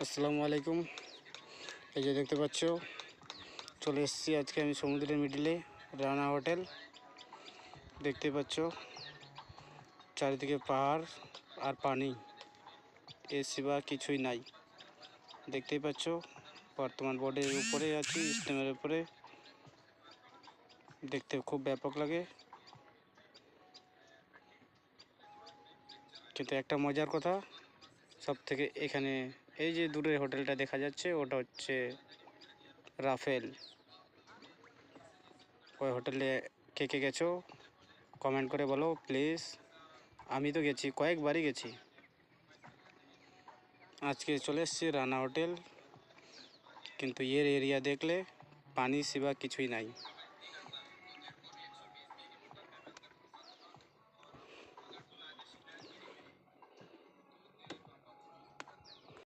আসসালামু আলাইকুম। এই যে দেখতে পাচ্ছ, চলে এসেছি আজকে আমি সমুদ্রের মিডিলে রানা হোটেল। দেখতে পাচ্ছ চারিদিকে পাহাড় আর পানি, এসি বা কিছুই নাই। দেখতেই পাচ্ছ বর্তমান বোর্ডের উপরে আছি, স্টেমের উপরে। দেখতে খুব ব্যাপক লাগে, কিন্তু একটা মজার কথা সব থেকে, এখানে এই যে দূরে হোটেলটা দেখা যাচ্ছে ওটা হচ্ছে রাফেল। ওই হোটেলে কে কে গেছো কমেন্ট করে বলো প্লিজ। আমি তো গেছি, কয়েকবারই গেছি। আজকে চলে এসেছি রানা হোটেল, কিন্তু এর এরিয়া দেখলে পানি সিবা কিছুই নাই।